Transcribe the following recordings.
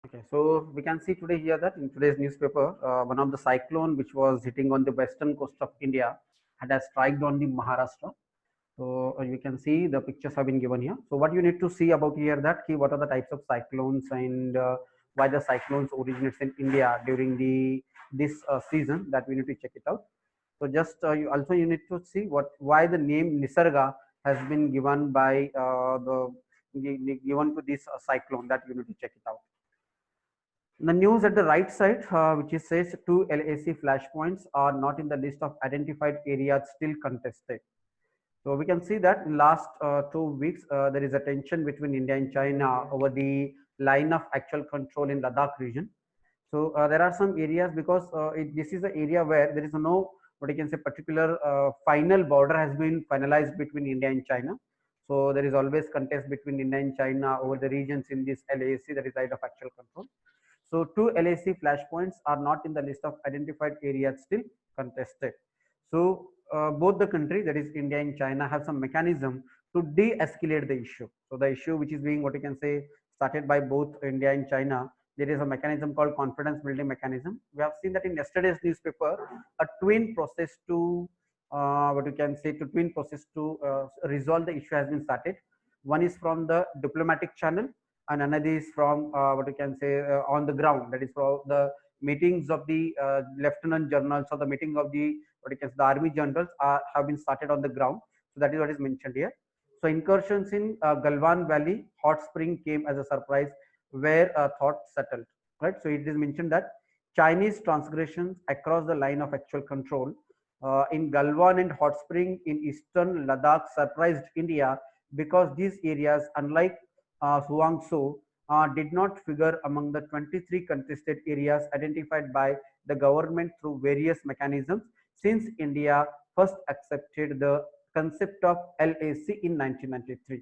Okay, so we can see today here that in today's newspaper, one of the cyclone which was hitting on the western coast of India had a strike on the Maharashtra. So you can see the pictures have been given here. So what you need to see about here that what are the types of cyclones and why the cyclones originates in India during the this season, that we need to check it out. So just you need to see why the name Nisarga has been given by given to this cyclone, that you need to check it out. The news at the right side, which is says two LAC flashpoints are not in the list of identified areas still contested. So we can see that in last 2 weeks, there is a tension between India and China over the line of actual control in Ladakh region. So there are some areas because this is the area where there is no what you can say particular final border has been finalized between India and China. So there is always contest between India and China over the regions in this LAC, that is right of actual control. So two LAC flashpoints are not in the list of identified areas still contested. So both the countries, that is India and China, have some mechanism to de-escalate the issue. So the issue which is being what you can say started by both India and China, there is a mechanism called confidence building mechanism. We have seen that in yesterday's newspaper, a twin process to what you can say to twin process to resolve the issue has been started. One is from the diplomatic channel and another is from what you can say on the ground, that is for the meetings of the lieutenant generals or the meeting of the what you can say the army generals have been started on the ground. So that is what is mentioned here. So incursions in Galwan Valley hot spring came as a surprise where thought settled, right? So it is mentioned that Chinese transgressions across the line of actual control in Galwan and hot spring in eastern Ladakh surprised India because these areas, unlike Huangzhou, did not figure among the 23 contested areas identified by the government through various mechanisms since India first accepted the concept of LAC in 1993.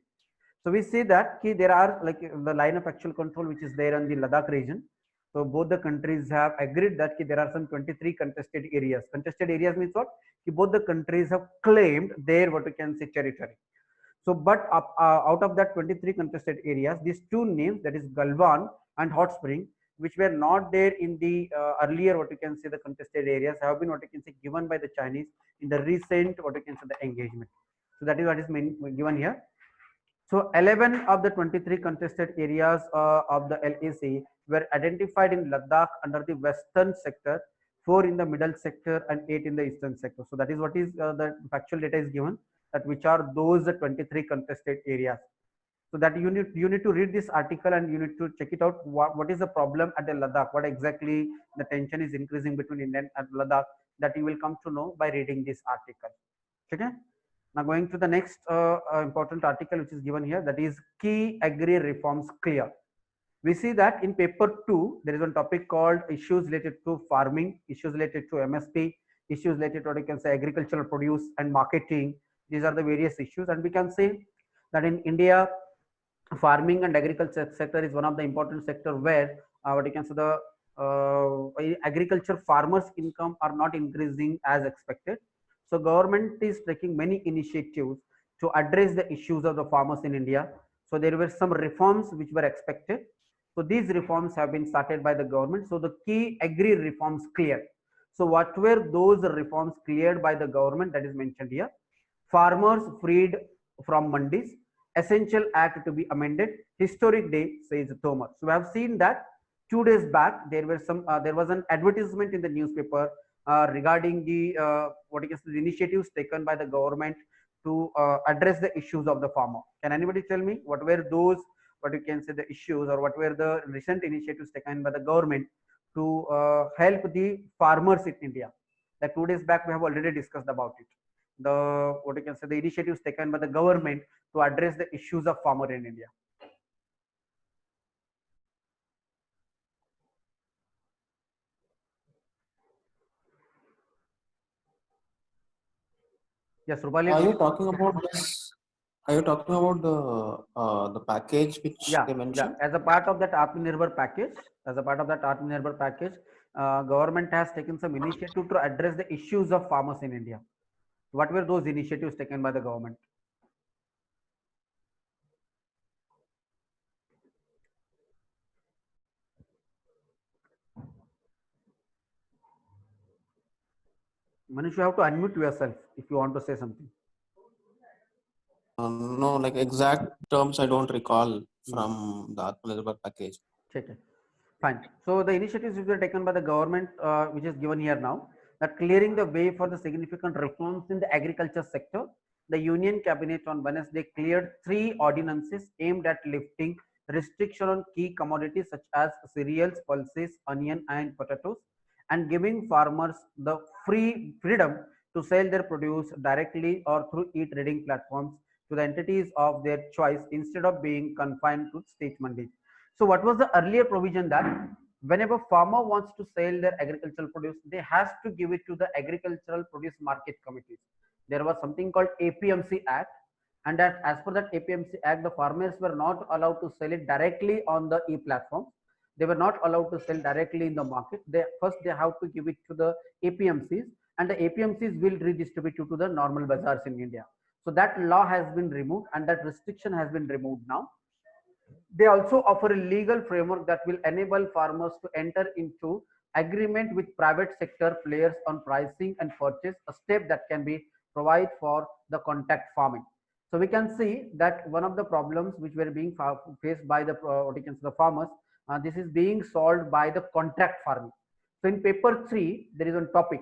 So we see that there are like the line of actual control which is there in the Ladakh region. So both the countries have agreed that there are some 23 contested areas. Contested areas means what? Both the countries have claimed their what we can say territory. So, but out of that 23 contested areas, these two names, that is Galwan and Hot Spring, which were not there in the earlier what you can say the contested areas, have been what you can say given by the Chinese in the recent what you can say the engagement. So that is what is given here. So 11 of the 23 contested areas of the LAC were identified in Ladakh under the western sector, 4 in the middle sector and 8 in the eastern sector. So that is what is the factual data is given, that which are those 23 contested areas. So that you need to read this article and you need to check it out. What is the problem at the Ladakh? What exactly the tension is increasing between India and Ladakh? That you will come to know by reading this article. Okay. Now going to the next important article which is given here, that is key agri reforms clear. We see that in paper 2 there is one topic called issues related to farming, issues related to MSP, issues related to what you can say agricultural produce and marketing. These are the various issues, and we can say that in India farming and agriculture sector is one of the important sector where what you can say the agriculture farmers income are not increasing as expected. So government is taking many initiatives to address the issues of the farmers in India. So there were some reforms which were expected. So these reforms have been started by the government. So the key agri reforms cleared. So what were those reforms cleared by the government, that is mentioned here? Farmers freed from mandis, essential act to be amended, historic day, says Thomas. So we have seen that 2 days back there was an advertisement in the newspaper regarding the what is the initiatives taken by the government to address the issues of the farmer. Can anybody tell me what were those what you can say the issues, or what were the recent initiatives taken by the government to help the farmers in India? Like 2 days back we have already discussed about it, the what you can say the initiatives taken by the government to address the issues of farmer in India. Yes, Rupali, Are did you you? talking about this? Are you talking about the package which Yeah, they yeah. mentioned? As a part of that Atmanirbhar package, government has taken some initiative to address the issues of farmers in India. What were those initiatives taken by the government? Manish, you have to unmute yourself if you want to say something. No, like exact terms I don't recall Hmm. from the Atmanirbhar package. Check it. Fine. So the initiatives which were taken by the government, which is given here now, that clearing the way for the significant reforms in the agriculture sector, the Union Cabinet on Wednesday cleared 3 ordinances aimed at lifting restriction on key commodities such as cereals, pulses, onion, and potatoes, and giving farmers the freedom to sell their produce directly or through e-trading platforms to the entities of their choice instead of being confined to state mandis. So what was the earlier provision that whenever farmer wants to sell their agricultural produce, they has to give it to the agricultural produce market committees. There was something called APMC Act, and that as per that APMC Act, the farmers were not allowed to sell it directly on the e-platform. They were not allowed to sell directly in the market. They have to give it to the APMCs, and the APMCs will redistribute it to the normal bazaars in India. So that law has been removed, and that restriction has been removed now. They also offer a legal framework that will enable farmers to enter into agreement with private sector players on pricing and purchase, a step that can be provided for the contact farming. So we can see that one of the problems which were being faced by the the farmers, this is being solved by the contract farming. So in paper 3, there is a topic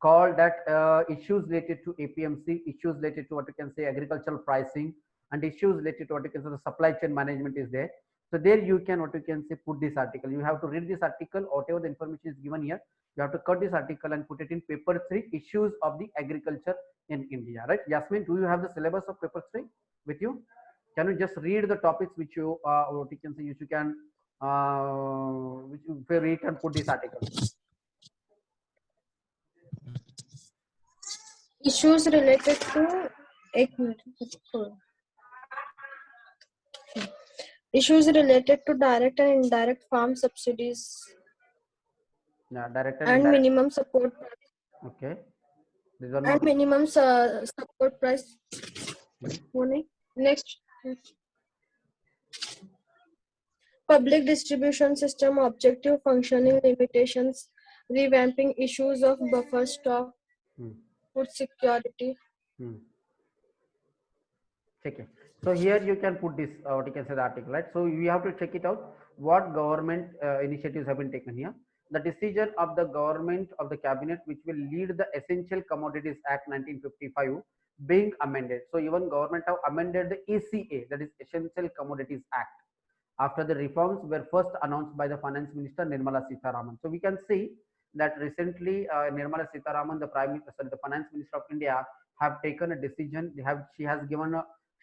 called that issues related to APMC, issues related to what you can say agricultural pricing, and issues related to what you can say the supply chain management is there. So there you can what you can say put this article. You have to read this article, whatever the information is given here. You have to cut this article and put it in paper 3, issues of the agriculture in India. Right, Yasmin? Do you have the syllabus of paper 3 with you? Can you just read the topics which you what you can say? You can which you read and put this article. Issues related to issues related to direct and indirect farm subsidies Direct and and indirect. minimum support Okay. These are and not. minimum support price. Next, public distribution system objective functioning limitations, revamping issues of buffer stock, food security. Check it. So here you can put this what you can say the article, right? So you have to check it out what government initiatives have been taken here. The decision of the government of the cabinet which will lead the Essential Commodities Act 1955 being amended. So even government have amended the ECA, that is Essential Commodities Act, after the reforms were first announced by the Finance Minister Nirmala Sitharaman. So we can see that recently Nirmala Sitharaman, the Finance Minister of India, have taken a decision.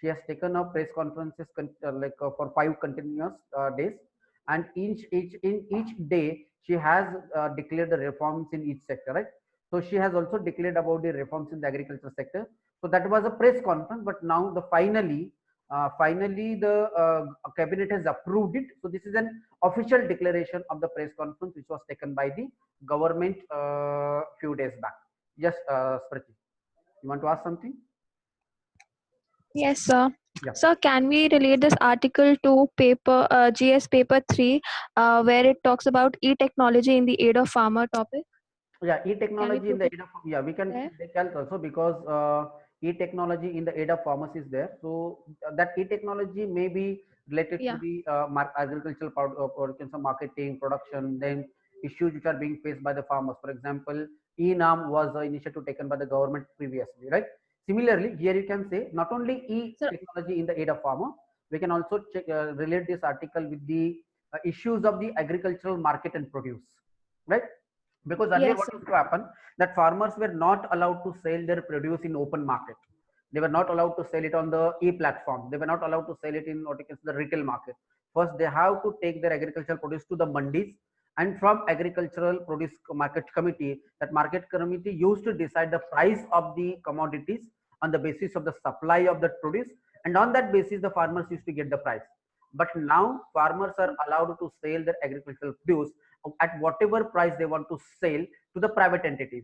She has taken a press conferences for 5 continuous days, and in each day she has declared the reforms in each sector, right? So she has also declared about the reforms in the agriculture sector. So that was a press conference, but now the finally the cabinet has approved it. So this is an official declaration of the press conference which was taken by the government few days back. Yes, Smriti, you want to ask something? Yes, sir. Yeah. So can we relate this article to paper GS paper 3 where it talks about e-technology in the aid of farmer topic? Yeah, e-technology in the aid of, yeah, we can there? take health also, because e-technology in the aid of farmers is there. So that e-technology may be related to the agricultural marketing, production, then issues which are being faced by the farmers. For example, e-NAM was an initiative taken by the government previously, right? Similarly, here you can say not only e-technology in the aid of farmer, we can also relate this article with the issues of the agricultural market and produce, right? Because earlier Yes, what used to happen, that farmers were not allowed to sell their produce in open market. They were not allowed to sell it on the e-platform. They were not allowed to sell it in what you can say the retail market. First, they have to take their agricultural produce to the mandis, and from agricultural produce market committee, that market committee used to decide the price of the commodities on the basis of the supply of that produce, and on that basis the farmers used to get the price. But now farmers are allowed to sell their agricultural produce at whatever price they want to sell to the private entities.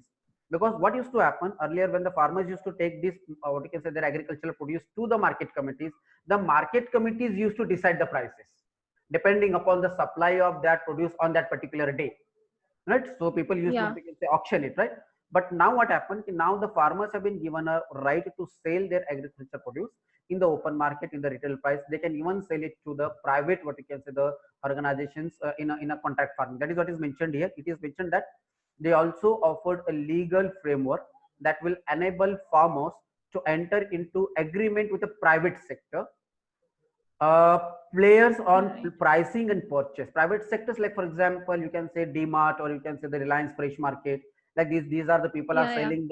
Because what used to happen earlier, when the farmers used to take this what you can say their agricultural produce to the market committees, the market committees used to decide the prices depending upon the supply of that produce on that particular day, right? So people used to say auction it, right? But now what happened? Now the farmers have been given a right to sell their agriculture produce in the open market in the retail price. They can even sell it to the private, what you can say, the organizations in a contract farming. That is what is mentioned here. It is mentioned that they also offered a legal framework that will enable farmers to enter into agreement with the private sector players on pricing and purchase. Private sectors, like for example, you can say DMart or you can say the Reliance Fresh Market. Like these are the people are Yeah, yeah. selling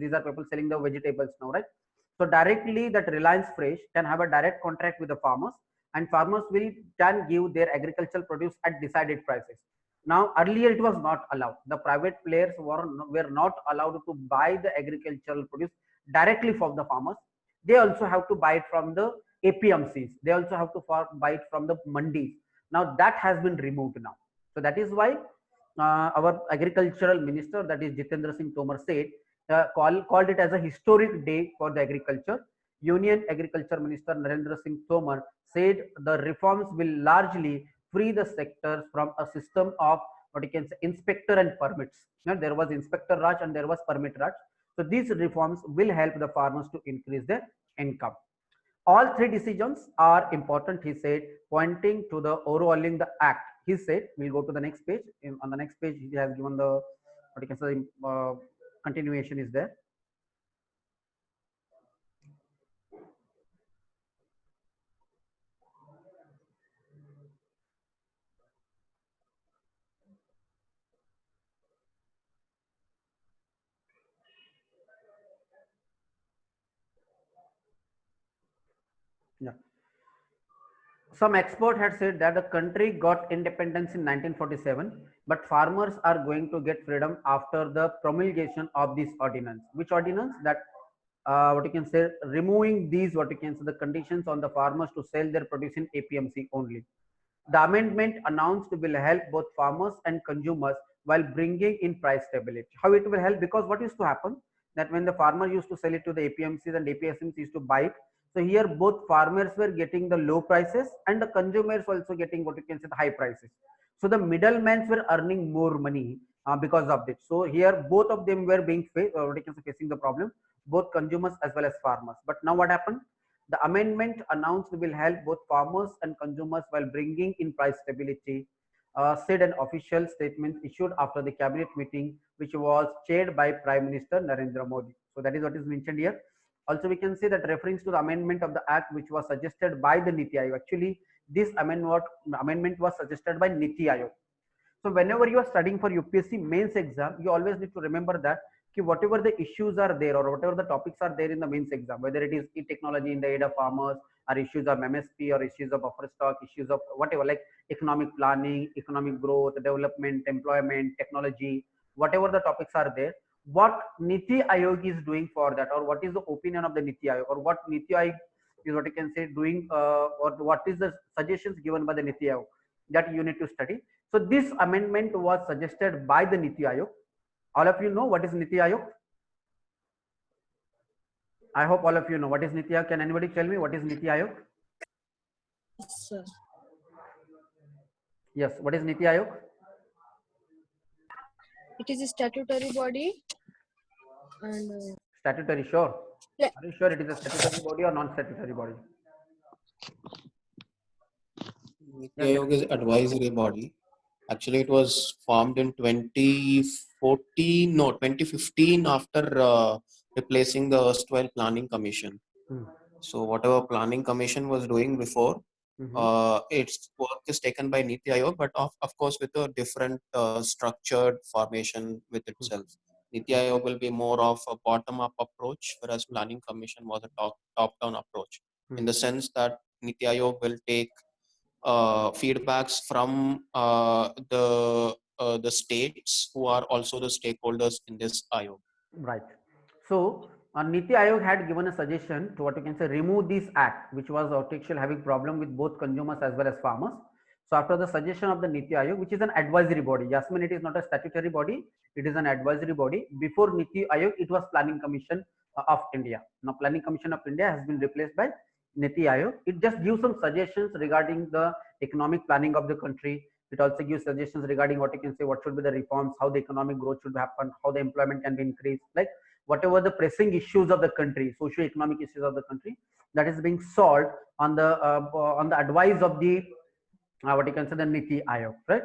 these are people selling the vegetables now, right? So directly that Reliance Fresh can have a direct contract with the farmers, and farmers will can give their agricultural produce at decided prices. Now earlier it was not allowed. The private players were not allowed to buy the agricultural produce directly from the farmers. They also have to buy it from the APMCs. They also have to buy it from the mandis. Now that has been removed now. So that is why our agricultural minister, that is Jitendra Singh Tomar, said called it as a historic day for the agriculture. Union Agriculture Minister Narendra Singh Tomar said the reforms will largely free the sectors from a system of what you can say inspector and permits. Now, there was inspector Raj and there was permit Raj. So these reforms will help the farmers to increase their income. All three decisions are important, he said, pointing to the overhauling the act. He said, we'll go to the next page. On the next page, he has given the what you can say continuation is there. Yeah. Some expert had said that the country got independence in 1947, but farmers are going to get freedom after the promulgation of this ordinance. Which ordinance? That what you can say, removing these what you can say the conditions on the farmers to sell their produce in APMC only. The amendment announced will help both farmers and consumers while bringing in price stability. How it will help? Because what used to happen that when the farmer used to sell it to the APMCs and APMCs used to buy it, so here both farmers were getting the low prices and the consumers also getting what you can say the high prices. So the middlemen were earning more money because of this. So here both of them were being what you can say, facing the problem, both consumers as well as farmers. But now what happened? The amendment announced will help both farmers and consumers while bringing in price stability, said an official statement issued after the cabinet meeting, which was chaired by Prime Minister Narendra Modi. So that is what is mentioned here. Also, we can say that reference to the amendment of the act, which was suggested by the Niti Aayog. Actually, this amendment was suggested by Niti Aayog. So whenever you are studying for UPSC mains exam, you always need to remember that whatever the issues are there or whatever the topics are there in the mains exam, whether it is e-technology in the aid of farmers or issues of MSP or issues of buffer stock, issues of whatever like economic planning, economic growth, development, employment, technology, whatever the topics are there, what Niti Aayog is doing for that, or what is the opinion of the Niti Aayog, or what Niti Aayog is what you can say doing, or what is the suggestions given by the Niti Aayog, that you need to study. So this amendment was suggested by the Niti Aayog. All of you know what is Niti Aayog? I hope all of you know what is Niti Aayog. Can anybody tell me what is Niti Aayog? Yes, sir. Yes, what is Niti Aayog? It is a statutory body and Statutory, sure. Yeah. Are you sure it is a statutory body or non-statutory body? Niti Yes, Aayog is advisory body. Actually, it was formed in 2015 after replacing the erstwhile Planning Commission. So whatever Planning Commission was doing before, its work is taken by Niti Aayog, but of course with a different structured formation with itself. Niti Aayog will be more of a bottom-up approach, whereas Planning Commission was a top-down approach, in the sense that Niti Aayog will take feedbacks from the states who are also the stakeholders in this Aayog. Right. So Niti Aayog had given a suggestion to what you can say remove this act, which was actually having problem with both consumers as well as farmers. So after the suggestion of the Niti Aayog, which is an advisory body, Yasmin, it is not a statutory body, it is an advisory body. Before Niti Aayog, it was Planning Commission of India. Now Planning Commission of India has been replaced by Niti Aayog. It just gives some suggestions regarding the economic planning of the country, It also gives suggestions regarding what you can say, what should be the reforms, how the economic growth should happen, how the employment can be increased, like whatever the pressing issues of the country, socio-economic issues of the country, that is being solved on the advice of the what you can say, the Niti Aayog, right?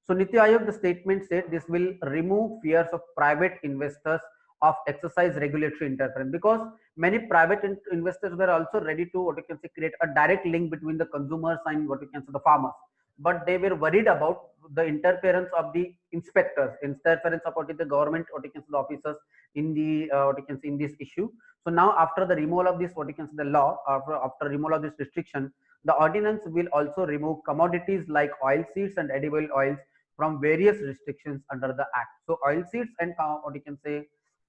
So Niti Aayog, the statement said this will remove fears of private investors of exercise regulatory interference, because many private investors were also ready to what you can say create a direct link between the consumers and what you can say the farmers, but they were worried about the interference of the inspectors, interference of what is the government, what you can say the officers in the what you can say in this issue. So now after the removal of this what you can say the law, after removal of this restriction, the ordinance will also remove commodities like oilseeds and edible oils from various restrictions under the act. So oilseeds and what you can say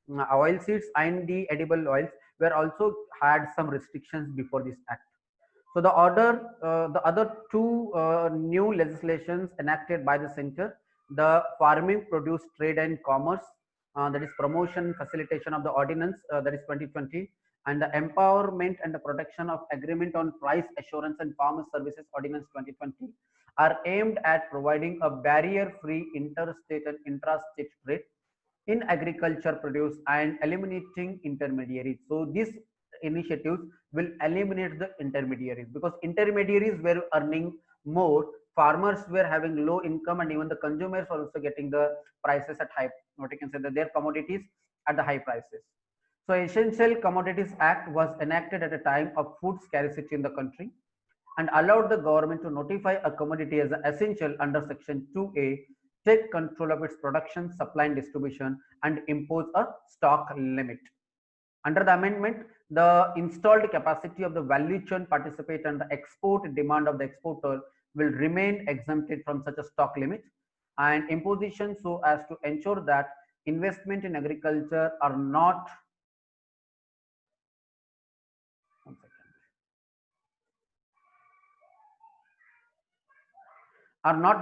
oilseeds and the edible oils were also had some restrictions before this act. So the other two new legislations enacted by the center, the Farming Produce Trade and Commerce, that is promotion facilitation of the ordinance, that is 2020, and the Empowerment and the Protection of Agreement on Price Assurance and Farmer Services Ordinance 2020, are aimed at providing a barrier-free interstate and intrastate trade in agriculture produce and eliminating intermediaries. So these initiatives will eliminate the intermediaries, because intermediaries were earning more, farmers were having low income, and even the consumers are also getting the prices at high, what you can say that their commodities at the high prices. So Essential Commodities Act was enacted at a time of food scarcity in the country and allowed the government to notify a commodity as essential under section 2A, take control of its production, supply and distribution, and impose a stock limit. Under the amendment, the installed capacity of the value chain participant and the export demand of the exporter will remain exempted from such a stock limit, and imposition so as to ensure that investment in agriculture are not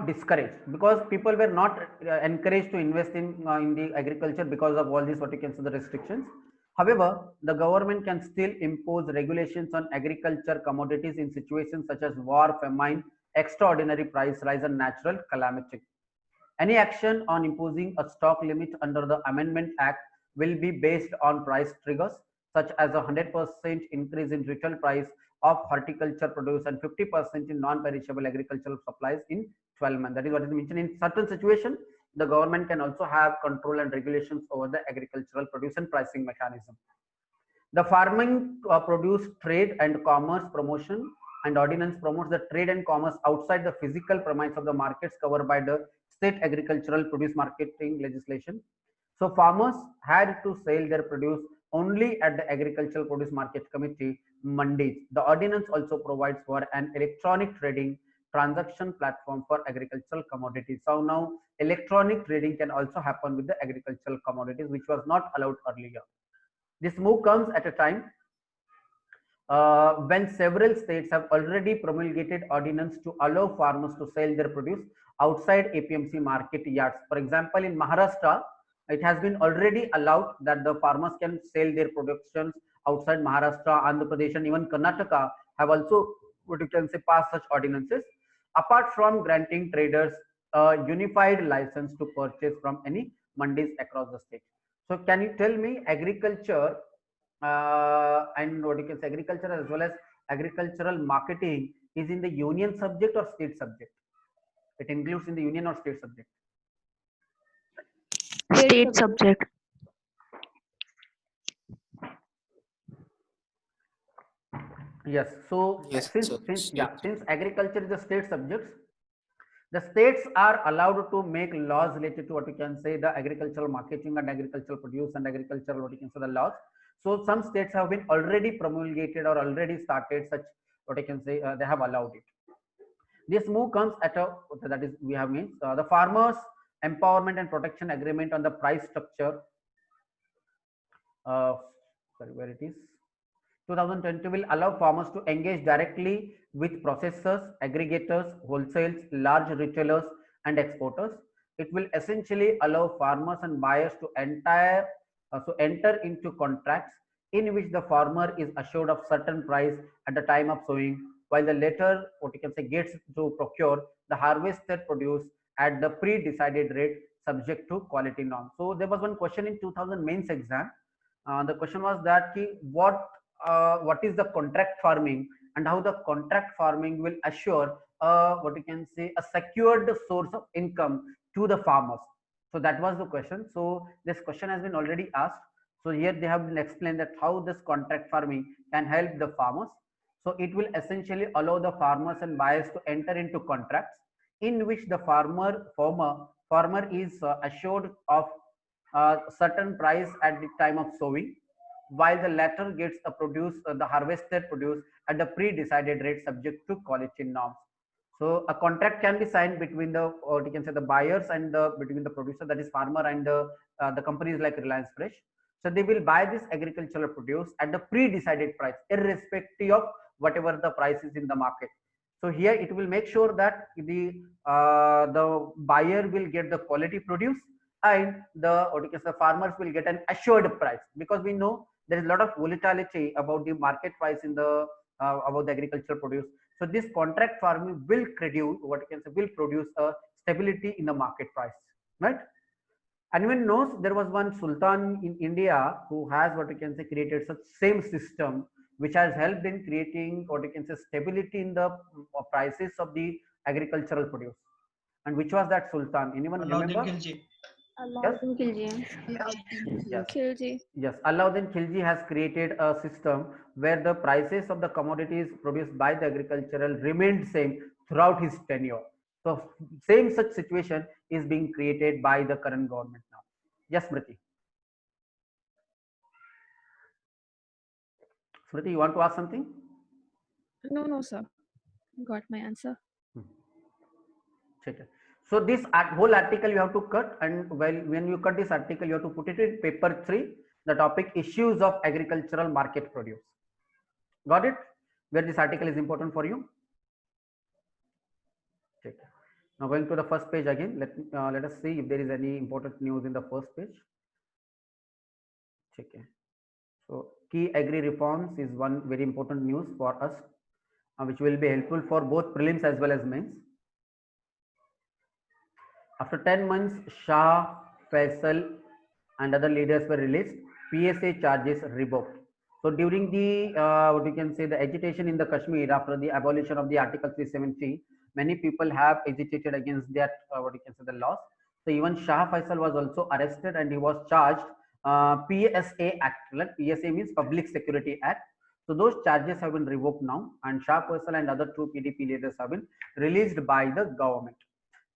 discouraged, because people were not encouraged to invest in the agriculture because of all these what you can say the restrictions. However, the government can still impose regulations on agriculture commodities in situations such as war, famine, extraordinary price rise, and natural calamity. Any action on imposing a stock limit under the Amendment Act will be based on price triggers, such as a 100% increase in retail price of horticulture produce and 50% in non-perishable agricultural supplies in 12 months. That is what is mentioned. In certain situations, the government can also have control and regulations over the agricultural produce and pricing mechanism. The Farming Produce Trade and Commerce Promotion and Ordinance promotes the trade and commerce outside the physical premise of the markets covered by the state agricultural produce marketing legislation. So farmers had to sell their produce only at the Agricultural Produce Market Committee mandis. The ordinance also provides for an electronic trading transaction platform for agricultural commodities. So now electronic trading can also happen with the agricultural commodities, which was not allowed earlier. This move comes at a time when several states have already promulgated ordinance to allow farmers to sell their produce outside APMC market yards. For example, in Maharashtra, it has been already allowed that the farmers can sell their productions outside Maharashtra, Andhra Pradesh, and even Karnataka have also, what you can say, passed such ordinances, apart from granting traders a unified license to purchase from any mandis across the state. So can you tell me agriculture and what you can say agriculture as well as agricultural marketing is in the union subject or state subject? It includes in the union or state subject? State subject. Yes. So Yes, since agriculture is a state subject, the states are allowed to make laws related to what you can say the agricultural marketing and agricultural produce and agricultural what you can say the laws. So some states have been already promulgated or already started such what I can say they have allowed it. This move comes at a, that is we have means the Farmers Empowerment and Protection Agreement on the price structure. Sorry, where it is? 2020 will allow farmers to engage directly with processors, aggregators, wholesales, large retailers, and exporters. It will essentially allow farmers and buyers to enter into contracts in which the farmer is assured of certain price at the time of sowing, while the latter, what you can say, gets to procure the harvested produce at the pre-decided rate subject to quality norms. So there was one question in 2000 mains exam. The question was that what is the contract farming and how the contract farming will assure what you can say a secured source of income to the farmers. So that was the question. So this question has been already asked. So here they have been explained that how this contract farming can help the farmers. So it will essentially allow the farmers and buyers to enter into contracts in which the farmer is assured of a certain price at the time of sowing, while the latter gets the harvested produce at the pre-decided rate subject to quality norms. So a contract can be signed between the, or you can say the buyers and between the producer, that is farmer, and the companies like Reliance Fresh. So they will buy this agricultural produce at the pre-decided price, irrespective of whatever the price is in the market. So here it will make sure that the buyer will get the quality produce, and the farmers will get an assured price, because we know there is a lot of volatility about the market price in the about the agricultural produce. So this contract farming will produce a stability in the market price, right? Anyone knows there was one sultan in India who has what you can say created such same system, which has helped in creating what you can say stability in the prices of the agricultural produce. And which was that sultan? Anyone remember? Alauddin Khilji. Yes. Khilji. Yes, Alauddin Khilji has created a system where the prices of the commodities produced by the agricultural remained same throughout his tenure. So same such situation is being created by the current government now. Yes, Smriti. Smriti, you want to ask something? No, sir. Got my answer. So this whole article you have to cut, and when you cut this article, you have to put it in paper 3, the topic issues of agricultural market produce. Got it? Where this article is important for you. Okay. Now going to the first page again, let us see if there is any important news in the first page. Okay. So key agri reforms is one very important news for us, which will be helpful for both prelims as well as mains. After 10 months, Shah, Faisal and other leaders were released. PSA charges revoked. So during the what you can say the agitation in the Kashmir after the abolition of the Article 370, many people have agitated against that what you can say the laws. So even Shah Faisal was also arrested and he was charged PSA Act. Like PSA means Public Security Act. So those charges have been revoked now, and Shah Faisal and other 2 PDP leaders have been released by the government.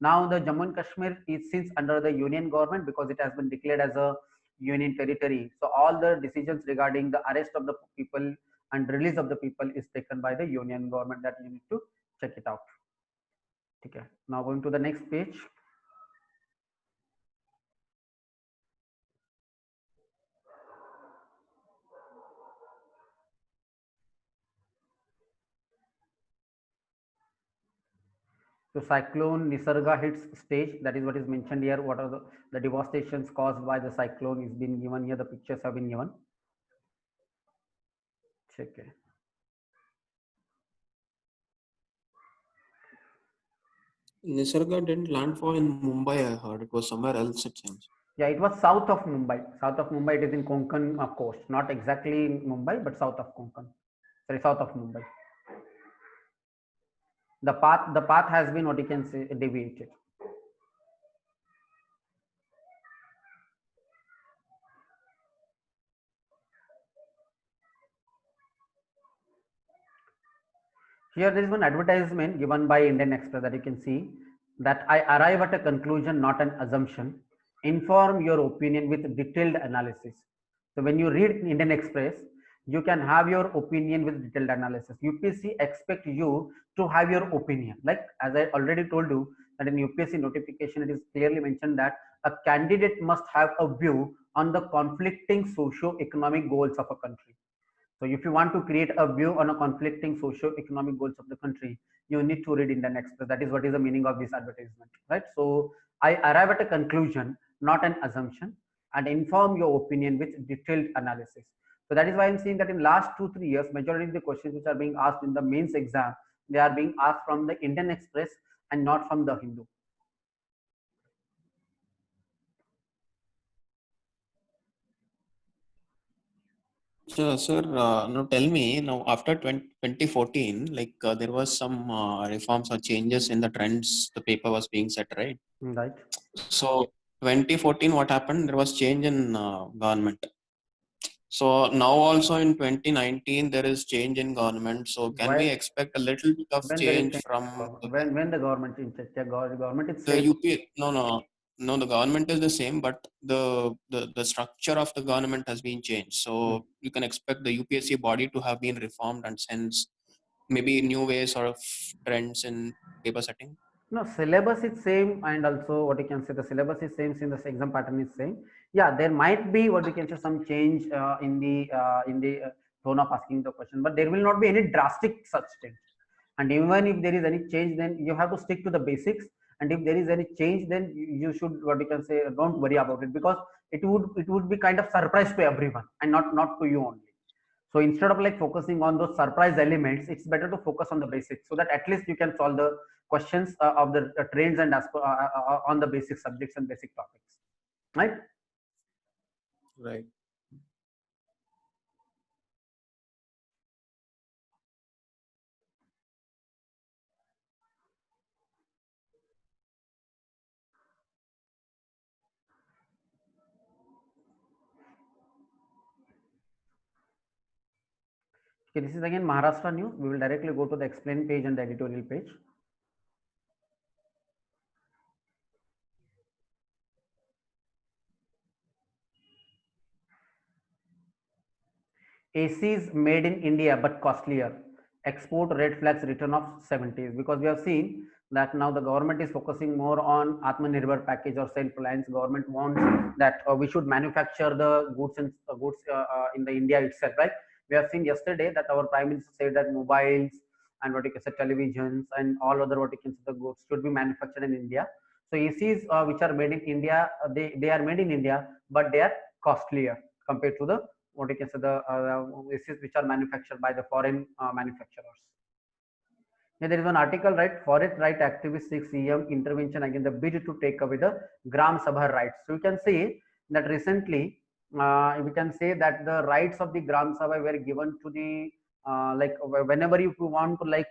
Now the Jammu and Kashmir is since under the union government because it has been declared as a union territory. So all the decisions regarding the arrest of the people and release of the people is taken by the union government. That you need to check it out. Okay. Now going to the next page. So cyclone Nisarga hits stage. That is what is mentioned here. What are the devastations caused by the cyclone is been given here. The pictures have been given. Check it. Nisarga didn't landfall in Mumbai, I heard. It was somewhere else, it seems. Yeah, it was south of Mumbai. South of Mumbai, it is in Konkan coast. Not exactly in Mumbai, but south of Konkan. Sorry, south of Mumbai. The path has been what you can say deviated. Here there is one advertisement given by Indian Express that you can see that I arrive at a conclusion, not an assumption. Inform your opinion with detailed analysis. So when you read Indian Express, you can have your opinion with detailed analysis. UPSC expect you to have your opinion. Like as I already told you that in UPSC notification, it is clearly mentioned that a candidate must have a view on the conflicting socio-economic goals of a country. So if you want to create a view on a conflicting socio-economic goals of the country, you need to read Indian Express. That is what is the meaning of this advertisement, right? So I arrive at a conclusion, not an assumption, and inform your opinion with detailed analysis. So that is why I'm saying that in last 2-3 years, majority of the questions which are being asked in the mains exam, they are being asked from the Indian Express and not from the Hindu. So, sir, now tell me, now after 2014, like there was some reforms or changes in the trends the paper was being set, right? Right. So 2014, what happened? There was change in government. So now also in 2019, there is change in government. So can we Why? expect a little bit of When there is change change, from when the government in check, government is the same. UP? No, the government is the same, but the structure of the government has been changed. So you can expect the UPSC body to have been reformed and sense maybe new ways or trends in paper setting. No, syllabus is same, and also what you can say, the syllabus is same, since the exam pattern is same. Yeah, there might be what we can say some change in the tone of asking the question, but there will not be any drastic such change. And even if there is any change, then you have to stick to the basics. And if there is any change, then you should what you can say, don't worry about it, because it would be kind of surprise to everyone and not to you only. So instead of like focusing on those surprise elements, it's better to focus on the basics, so that at least you can solve the questions of the trends and on the basic subjects and basic topics, right? Right. Okay, this is again Maharashtra news. We will directly go to the explain page and the editorial page. ACs made in India but costlier. Export red flags return of 70s, because we have seen that now the government is focusing more on Atmanirbhar package or self-reliance. Government wants that we should manufacture the goods and goods in the India itself, right? We have seen yesterday that our prime minister said that mobiles and what you can say televisions and all other what you can say the goods should be manufactured in India. So ACs which are made in India, they are made in India, but they are costlier compared to the what you can say the ACs which are manufactured by the foreign manufacturers. Yeah, there is one article, right? Forest right activists seek CM intervention against the bid to take away the Gram Sabha rights. So you can see that recently, we can say that the rights of the Gram Sabha were given to the like whenever you want to like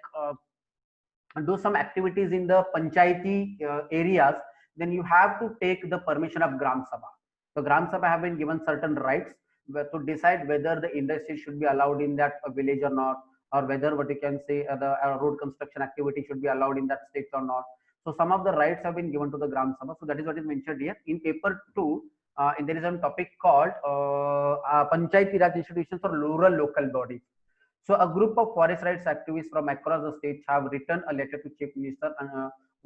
do some activities in the panchayati areas, then you have to take the permission of Gram Sabha. So Gram Sabha have been given certain rights to decide whether the industry should be allowed in that village or not, or whether what you can say the road construction activity should be allowed in that state or not. So some of the rights have been given to the Gram Sabha. So that is what is mentioned here in paper 2. And there is a topic called Panchayati Raj institutions or rural local bodies. So a group of forest rights activists from across the states have written a letter to Chief Minister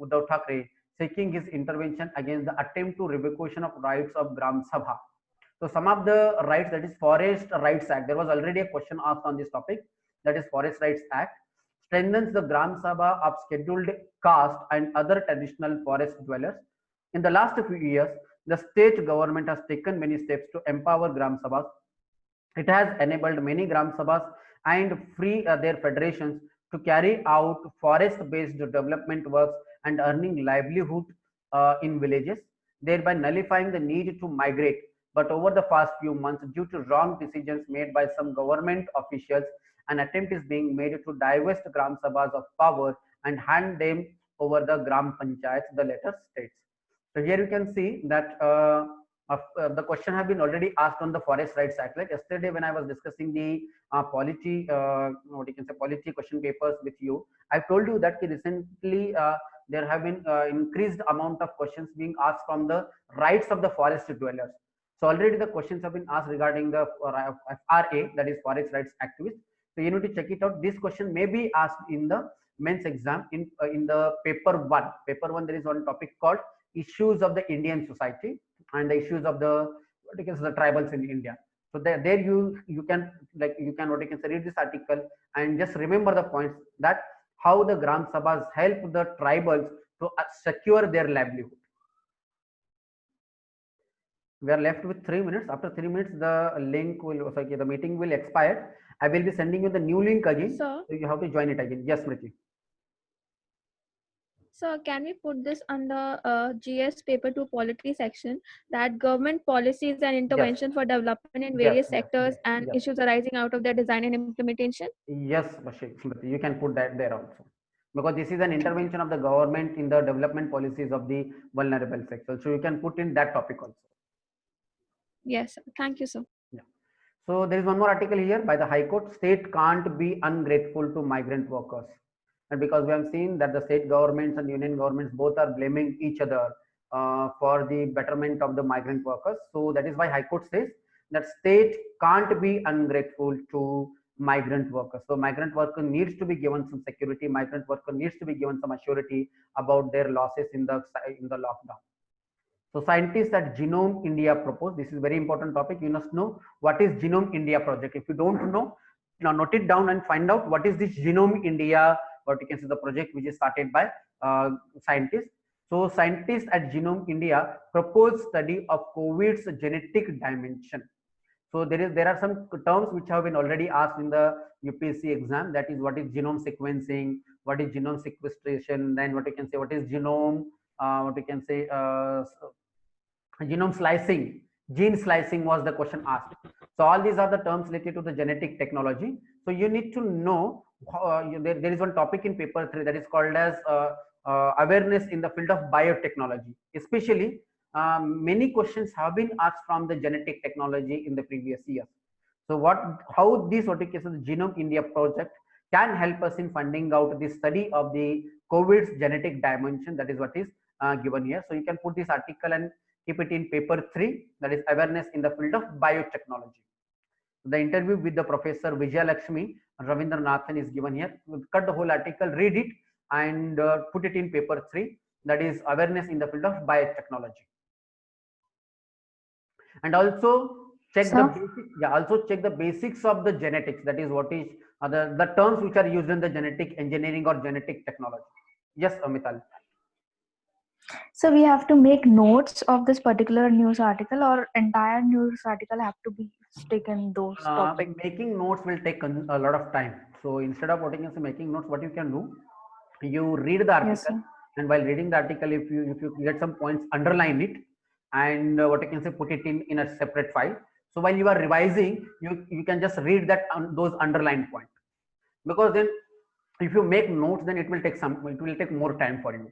Uddhav Thackeray seeking his intervention against the attempt to revocation of rights of Gram Sabha. So some of the rights, that is Forest Rights Act, there was already a question asked on this topic, that is Forest Rights Act, strengthens the Gram Sabha of scheduled caste and other traditional forest dwellers. In the last few years, the state government has taken many steps to empower Gram Sabhas. It has enabled many Gram Sabhas and free their federations to carry out forest-based development works and earning livelihood in villages, thereby nullifying the need to migrate. But over the past few months, due to wrong decisions made by some government officials, an attempt is being made to divest Gram Sabhas of power and hand them over the Gram Panchayats, the letter states. So here you can see that the question have been already asked on the Forest Rights Act. Like yesterday when I was discussing the polity, what you can say, polity question papers with you, I told you that recently there have been increased amount of questions being asked from the rights of the forest dwellers. So already the questions have been asked regarding the FRA, that is Forest Rights Activists. So you need to check it out. This question may be asked in the mains exam in the paper 1. Paper 1, there is one topic called issues of the Indian society and the issues of the what you can say the tribals in India. So there you can like you can what you can say read this article and just remember the points that how the Gram Sabhas help the tribals to secure their livelihood. We are left with 3 minutes. After 3 minutes, the link will, sorry, the meeting will expire. I will be sending you the new link again. Sir, So you have to join it again. Yes, Smriti. sir, can we put this under GS paper 2 polity section, that government policies and intervention for development in various sectors and yes. issues arising out of their design and implementation? Yes, Smriti, you can put that there also. Because this is an intervention of the government in the development policies of the vulnerable sector. So you can put in that topic also. Yes, sir. Thank you, sir. Yeah. So there is one more article here by the High Court. State can't be ungrateful to migrant workers. And because we have seen that the state governments and union governments both are blaming each other for the betterment of the migrant workers. So that is why High Court says that state can't be ungrateful to migrant workers. So migrant worker needs to be given some security. Migrant worker needs to be given some assurity about their losses in the lockdown. So scientists at Genome India propose, this is very important topic. You must know what is Genome India project. If you don't know, now note it down and find out what is this Genome India, what you can see the project which is started by scientists. So scientists at Genome India propose study of COVID's genetic dimension. So there are some terms which have been already asked in the UPSC exam. That is, what is genome sequencing, what is genome sequestration, then what you can say, what is genome, what you can say, genome slicing, gene slicing was the question asked. So all these are the terms related to the genetic technology. So you need to know, there is one topic in paper 3 that is called as awareness in the field of biotechnology. Especially many questions have been asked from the genetic technology in the previous years. So how this, what you can say, the Genome India project can help us in finding out the study of the COVID's genetic dimension. That is what is given here. So you can put this article and keep it in paper 3, that is awareness in the field of biotechnology. The interview with the Professor Vijaya Lakshmi Ravindranathan is given here. We'll cut the whole article, read it, and put it in paper 3, that is awareness in the field of biotechnology. And also check the basics, also check the basics of the genetics. That is what is the terms which are used in the genetic engineering or genetic technology. Yes, Amital. So we have to make notes of this particular news article, or entire news article have to be taken those topics? Making notes will take a lot of time. So instead of what you can say making notes, what you can do, you read the article, and while reading the article, if you get some points, underline it, and what you can say, put it in a separate file. So while you are revising, you can just read that those underlined points, because then if you make notes, then it will take more time for you.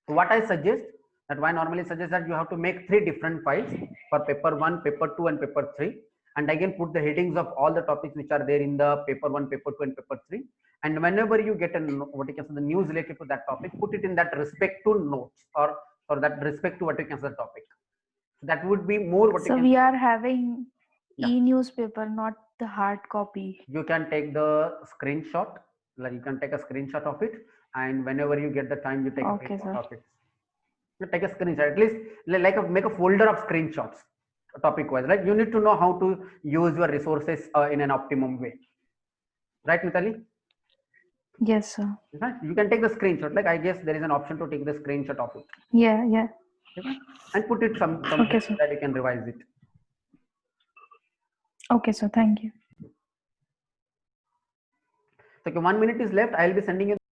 So what I suggest, that I normally suggest that you have to make 3 different files for paper 1, paper 2, and paper 3, and again put the headings of all the topics which are there in the paper 1, paper 2, and paper 3. And whenever you get what you can say the news related to that topic, put it in that respect to notes, or that respect to what you can say the topic. So that would be more what so we are having e-newspaper, not the hard copy. You can take the screenshot, like you can take a screenshot of it, and whenever you get the time, you take a screenshot of it. You take a screenshot, at least make a folder of screenshots topic wise, right? You need to know how to use your resources in an optimum way, right, Mitali? Yes, sir. Right? You can take the screenshot, like I guess there is an option to take the screenshot of it. Yeah. Okay? And put it some okay, so that you can revise it. Okay, so thank you. So 1 minute is left. I will be sending you